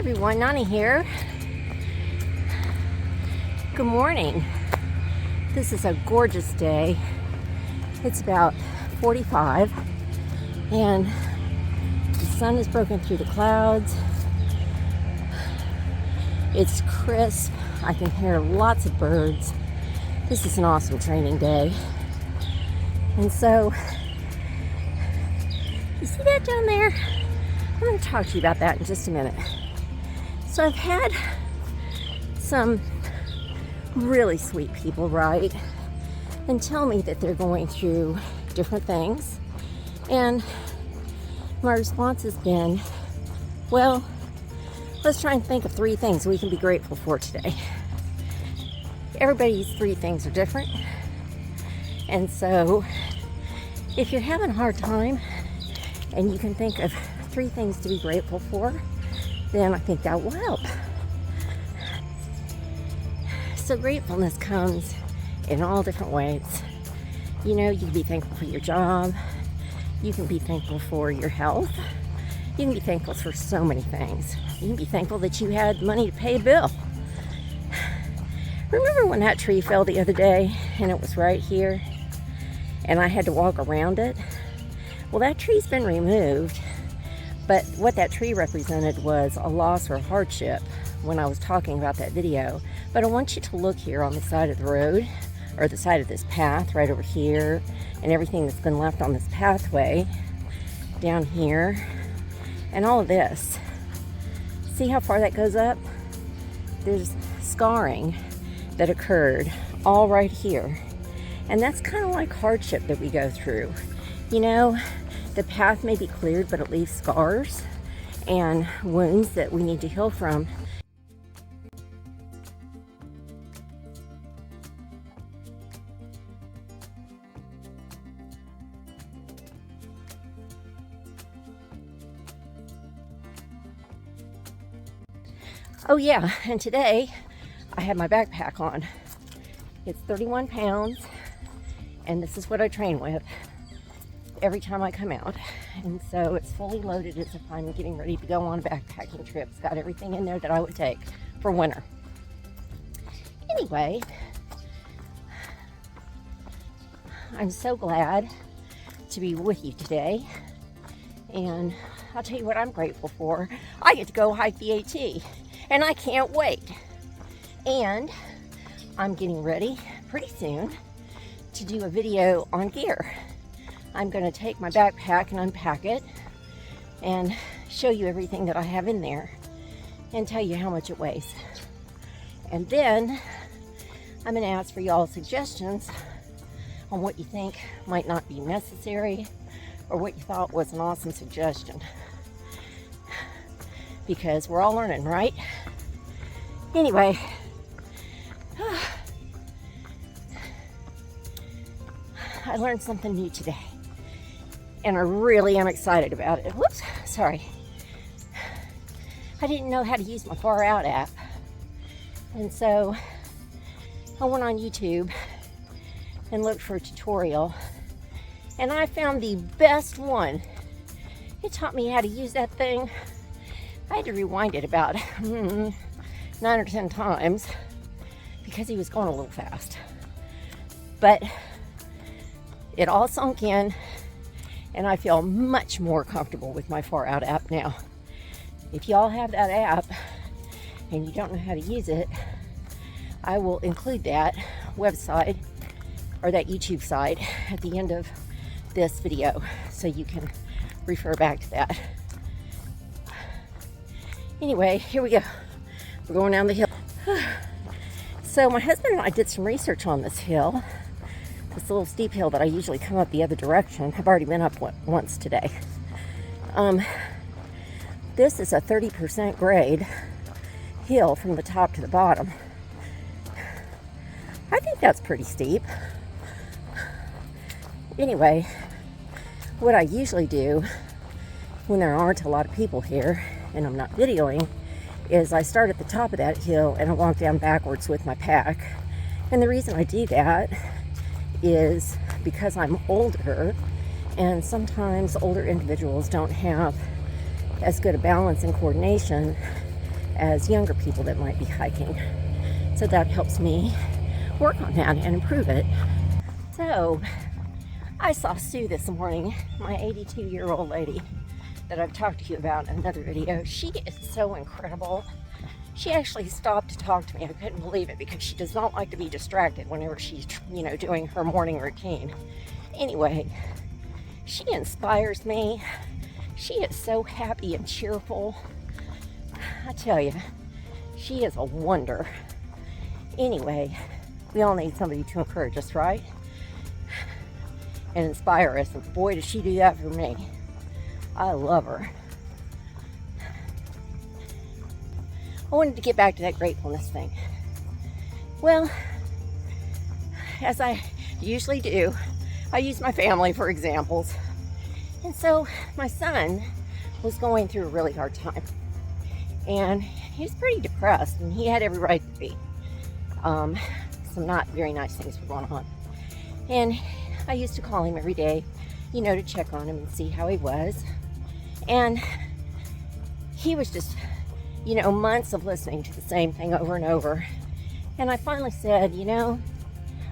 everyone, Nani here. Good morning. This is a gorgeous day. It's about 45 and the sun has broken through the clouds. It's crisp. I can hear lots of birds. This is an awesome training day. And so, you see that down there? I'm going to talk to you about that in just a minute. So I've had some really sweet people write and tell me that they're going through different things. And my response has been, well, let's try and think of 3 things we can be grateful for today. Everybody's 3 things are different. And so if you're having a hard time and you can think of 3 things to be grateful for, then I think that will help. So gratefulness comes in all different ways. You know, you can be thankful for your job. You can be thankful for your health. You can be thankful for so many things. You can be thankful that you had money to pay a bill. Remember when that tree fell the other day and it was right here and I had to walk around it? Well, that tree's been removed, but what that tree represented was a loss or a hardship when I was talking about that video. But I want you to look here on the side of the road, or the side of this path right over here, and everything that's been left on this pathway down here, and all of this. See how far that goes up? There's scarring that occurred all right here. And that's kind of like hardship that we go through. You know, the path may be cleared, but it leaves scars and wounds that we need to heal from. Oh yeah, and today I had my backpack on. It's 31 pounds, and this is what I train with every time I come out. And so it's fully loaded as if I'm getting ready to go on a backpacking trip. It's got everything in there that I would take for winter. Anyway, I'm so glad to be with you today. And I'll tell you what I'm grateful for. I get to go hike the AT, and I can't wait. And I'm getting ready pretty soon to do a video on gear. I'm going to take my backpack and unpack it and show you everything that I have in there and tell you how much it weighs. And then I'm going to ask for y'all's suggestions on what you think might not be necessary or what you thought was an awesome suggestion. Because we're all learning, right? Anyway, I learned something new today, and I really am excited about it. Whoops, sorry. I didn't know how to use my Far Out app, and so I went on YouTube and looked for a tutorial, and I found the best one. It taught me how to use that thing. I had to rewind it about 9 or 10 times because he was going a little fast. But it all sunk in, and I feel much more comfortable with my Far Out app now. If y'all have that app and you don't know how to use it, I will include that website or that YouTube site at the end of this video so you can refer back to that. Anyway, here we go. We're going down the hill. So my husband and I did some research on this hill. This little steep hill that I usually come up the other direction. I've already been up once today. This is a 30% grade hill from the top to the bottom. I think that's pretty steep. Anyway, what I usually do when there aren't a lot of people here and I'm not videoing is I start at the top of that hill and I walk down backwards with my pack. And the reason I do that is because I'm older, and sometimes older individuals don't have as good a balance and coordination as younger people that might be hiking. So that helps me work on that and improve it. So I saw Sue this morning, my 82-year-old lady that I've talked to you about in another video. She is so incredible. She actually stopped to talk to me. I couldn't believe it because she does not like to be distracted whenever she's, doing her morning routine. Anyway, she inspires me. She is so happy and cheerful. I tell you, she is a wonder. Anyway, we all need somebody to encourage us, right? And inspire us. And boy, does she do that for me. I love her. I wanted to get back to that gratefulness thing. Well, as I usually do, I use my family for examples. And so my son was going through a really hard time. And he was pretty depressed, and he had every right to be. Some not very nice things were going on. And I used to call him every day, to check on him and see how he was. And he was just, months of listening to the same thing over and over. And I finally said,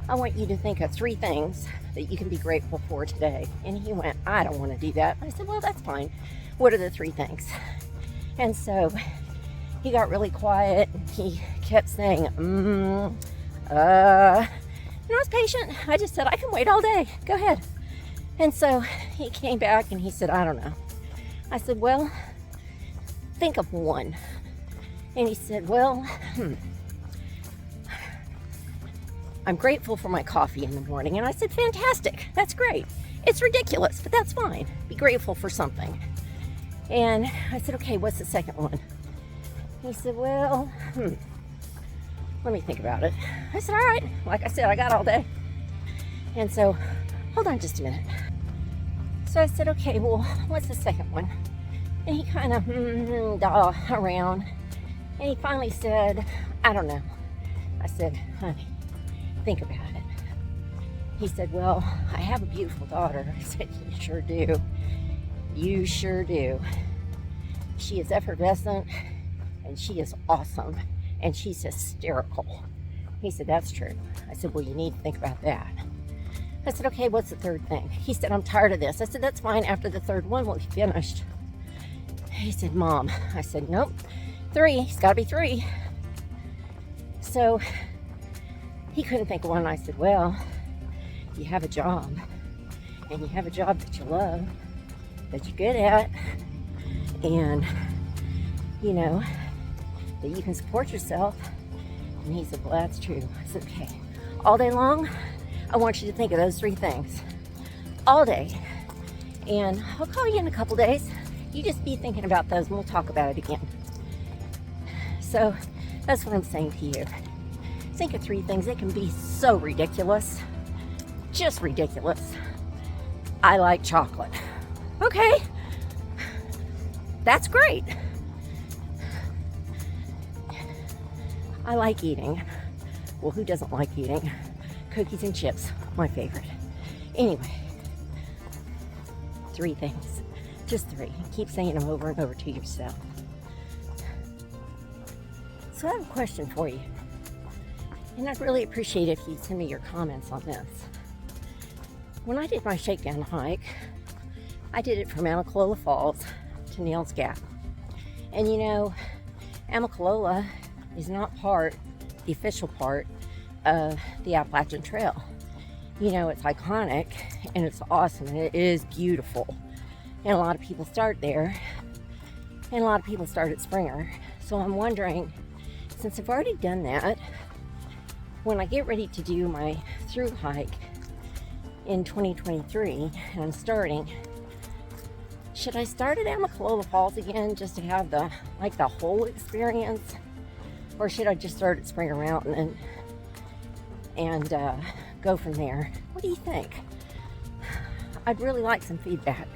I want you to think of 3 things that you can be grateful for today. And he went, I don't want to do that. I said, well, that's fine. What are the 3 things? And so he got really quiet, and he kept saying, And I was patient. I just said, I can wait all day. Go ahead. And so he came back and he said, I don't know. I said, well, think of 1. And he said, well, I'm grateful for my coffee in the morning. And I said, fantastic. That's great. It's ridiculous, but that's fine. Be grateful for something. And I said, okay, what's the second one? He said, well, let me think about it. I said, all right. Like I said, I got all day. And so, hold on just a minute. So I said, okay, well, what's the second one? And he kind of around. And he finally said, I don't know. I said, honey, think about it. He said, well, I have a beautiful daughter. I said, you sure do. You sure do. She is effervescent, and she is awesome, and she's hysterical. He said, that's true. I said, well, you need to think about that. I said, okay, what's the 3rd thing? He said, I'm tired of this. I said, that's fine. After the 3rd one, we'll be finished. He said, Mom. I said, nope. 3. It's got to be 3. So he couldn't think of one. I said, well, you have a job, and you have a job that you love, that you're good at, and, that you can support yourself. And he said, well, that's true. I said, okay, all day long, I want you to think of those 3 things. All day. And I'll call you in a couple days. You just be thinking about those, and we'll talk about it again. So that's what I'm saying to you. Think of 3 things. They can be so ridiculous. Just ridiculous. I like chocolate. Okay. That's great. I like eating. Well, who doesn't like eating? Cookies and chips, my favorite. Anyway, 3 things. Just 3. Keep saying them over and over to yourself. So I have a question for you. And I'd really appreciate it if you'd send me your comments on this. When I did my shakedown hike, I did it from Amicalola Falls to Neal's Gap. And Amicalola is not the official part of the Appalachian Trail. It's iconic and it's awesome and it is beautiful. And a lot of people start there, and a lot of people start at Springer. So I'm wondering, since I've already done that, when I get ready to do my through hike in 2023, and I'm starting, should I start at Amicalola Falls again just to have the whole experience? Or should I just start at Springer Mountain and go from there? What do you think? I'd really like some feedback.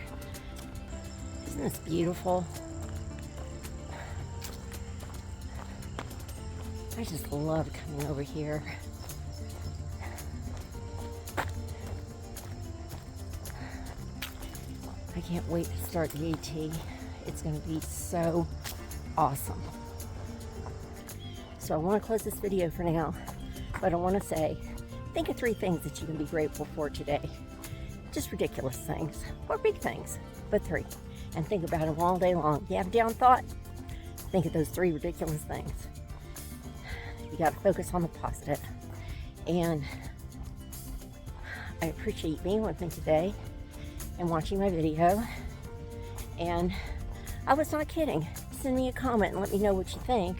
Isn't this beautiful? I just love coming over here. I can't wait to start the AT. It's going to be so awesome. So I want to close this video for now, but I want to say, think of 3 things that you can be grateful for today. Just ridiculous things, or big things, but 3. And think about them all day long. You have a down thought? Think of those 3 ridiculous things. You got to focus on the positive. And I appreciate being with me today and watching my video. And I was not kidding. Send me a comment and let me know what you think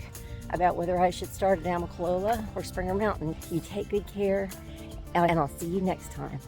about whether I should start at Amicalola or Springer Mountain. You take good care, and I'll see you next time.